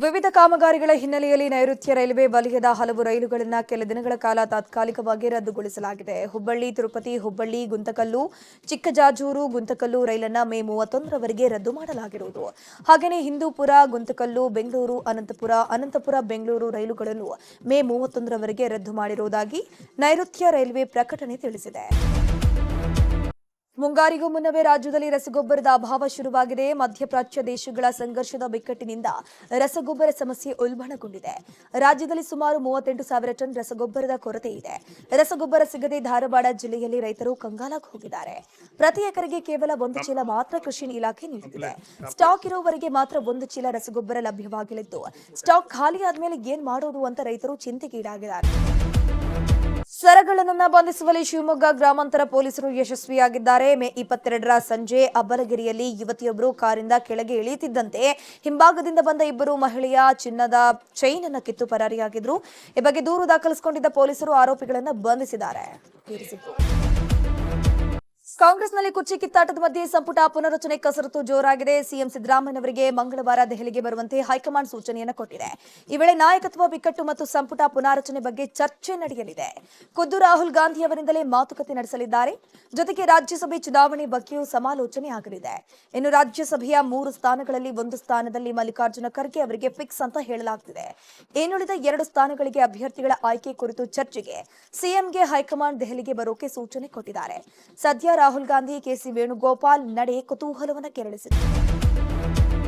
ವಿವಿಧ ಕಾಮಗಾರಿಗಳ ಹಿನ್ನೆಲೆಯಲ್ಲಿ ನೈಋತ್ಯ ರೈಲ್ವೆ ವಲಯದ ಹಲವು ರೈಲುಗಳನ್ನು ಕೆಲ ದಿನಗಳ ಕಾಲ ತಾತ್ಕಾಲಿಕವಾಗಿ ರದ್ದುಗೊಳಿಸಲಾಗಿದೆ. ಹುಬ್ಬಳ್ಳಿ ತಿರುಪತಿ, ಹುಬ್ಬಳ್ಳಿ ಗುಂತಕಲ್ಲು, ಚಿಕ್ಕಜಾಜೂರು ಗುಂತಕಲ್ಲು ರೈಲನ್ನು ಮೇ 31ರವರೆಗೆ ರದ್ದು ಮಾಡಲಾಗಿರುವುದು. ಹಾಗೆಯೇ ಹಿಂದೂಪುರ ಗುಂತಕಲ್ಲು, ಬೆಂಗಳೂರು ಅನಂತಪುರ, ಅನಂತಪುರ ಬೆಂಗಳೂರು ರೈಲುಗಳನ್ನು ಮೇ 31ರವರೆಗೆ ರದ್ದು ಮಾಡಿರುವುದಾಗಿ ನೈಋತ್ಯ ರೈಲ್ವೆ ಪ್ರಕಟಣೆ ತಿಳಿಸಿದೆ. ಮುಂಗಾರಿಗೂ ಮುನ್ನವೇ ರಾಜ್ಯದಲ್ಲಿ ರಸಗೊಬ್ಬರದ ಅಭಾವ ಶುರುವಾಗಿದೆ. ಮಧ್ಯಪ್ರಾಚ್ಯ ದೇಶಗಳ ಸಂಘರ್ಷದ ಬಿಕ್ಕಟ್ಟಿನಿಂದ ರಸಗೊಬ್ಬರ ಸಮಸ್ಯೆ ಉಲ್ಬಣಗೊಂಡಿದೆ. ರಾಜ್ಯದಲ್ಲಿ ಸುಮಾರು 38,000 ಟನ್ ರಸಗೊಬ್ಬರದ ಕೊರತೆ ಇದೆ. ರಸಗೊಬ್ಬರ ಸಿಗದೆ ಧಾರವಾಡ ಜಿಲ್ಲೆಯಲ್ಲಿ ರೈತರು ಕಂಗಾಲಾಗಿ ಹೋಗಿದ್ದಾರೆ. ಪ್ರತಿ ಎಕರೆಗೆ ಕೇವಲ 1 ಚೀಲ ಮಾತ್ರ ಕೃಷಿ ಇಲಾಖೆ ನೀಡುತ್ತಿದೆ. ಸ್ಟಾಕ್ ಇರೋವರೆಗೆ ಮಾತ್ರ 1 ಚೀಲ ರಸಗೊಬ್ಬರ ಲಭ್ಯವಾಗಲಿದ್ದು, ಸ್ಟಾಕ್ ಖಾಲಿ ಆದ್ಮೇಲೆ ಏನ್ ಮಾಡೋದು ಅಂತ ರೈತರು ಚಿಂತೆಗೀಡಾಗಿದ್ದಾರೆ. ಸರಗಳನ್ನು ಬಂಧಿಸುವಲ್ಲಿ ಶಿವಮೊಗ್ಗ ಗ್ರಾಮಾಂತರ ಪೊಲೀಸರು ಯಶಸ್ವಿಯಾಗಿದ್ದಾರೆ. ಮೇ 22ರ ಸಂಜೆ ಅಬ್ಬಲಗಿರಿಯಲ್ಲಿ ಯುವತಿಯೊಬ್ಬರು ಕಾರಿಂದ ಕೆಳಗೆ ಇಳಿಯುತ್ತಿದ್ದಂತೆ ಹಿಂಭಾಗದಿಂದ ಬಂದ ಇಬ್ಬರು ಮಹಿಳೆಯ ಚಿನ್ನದ ಚೈನ್ ಅನ್ನು ಕಿತ್ತು ಪರಾರಿಯಾಗಿದ್ರು. ಈ ಬಗ್ಗೆ ದೂರು ದಾಖಲಿಸಿಕೊಂಡಿದ್ದ ಪೊಲೀಸರು ಆರೋಪಿಗಳನ್ನು ಬಂಧಿಸಿದ್ದಾರೆ. ಕಾಂಗ್ರೆಸ್ನಲ್ಲಿ ಕುರ್ಚಿ ಕಿತ್ತಾಟದ ಮಧ್ಯೆ ಸಂಪುಟ ಪುನರಚನೆ ಕಸರತ್ತು ಜೋರಾಗಿದೆ. ಸಿಎಂ ಸಿದ್ದರಾಮಯ್ಯನವರಿಗೆ ಮಂಗಳವಾರ ದೆಹಲಿಗೆ ಬರುವಂತೆ ಹೈಕಮಾಂಡ್ ಸೂಚನೆಯನ್ನು ಕೊಟ್ಟಿದೆ. ಈ ವೇಳೆ ನಾಯಕತ್ವ ಬಿಕ್ಕಟ್ಟು ಮತ್ತು ಸಂಪುಟ ಪುನಾರಚನೆ ಬಗ್ಗೆ ಚರ್ಚೆ ನಡೆಯಲಿದೆ. ಖುದ್ದು ರಾಹುಲ್ ಗಾಂಧಿ ಅವರಿಂದಲೇ ಮಾತುಕತೆ ನಡೆಸಲಿದ್ದಾರೆ. ಜೊತೆಗೆ ರಾಜ್ಯಸಭೆ ಚುನಾವಣೆ ಬಗ್ಗೆಯೂ ಸಮಾಲೋಚನೆ ಆಗಲಿದೆ. ಇನ್ನು ರಾಜ್ಯಸಭೆಯ 3 ಸ್ಥಾನಗಳಲ್ಲಿ 1 ಸ್ಥಾನದಲ್ಲಿ ಮಲ್ಲಿಕಾರ್ಜುನ ಖರ್ಗೆ ಅವರಿಗೆ ಫಿಕ್ಸ್ ಅಂತ ಹೇಳಲಾಗುತ್ತಿದೆ. ಇನ್ನುಳಿದ 2 ಸ್ಥಾನಗಳಿಗೆ ಅಭ್ಯರ್ಥಿಗಳ ಆಯ್ಕೆ ಕುರಿತು ಚರ್ಚೆಗೆ ಸಿಎಂಗೆ ಹೈಕಮಾಂಡ್ ದೆಹಲಿಗೆ ಬರೋಕೆ ಸೂಚನೆ ಕೊಟ್ಟಿದ್ದಾರೆ. ಸದ್ಯ ರಾಹುಲ್ ಗಾಂಧಿ, ಕೆಸಿ ವೇಣುಗೋಪಾಲ್ ನಡೆ ಕುತೂಹಲವನ್ನು ಕೆರಳಿಸಿದೆ.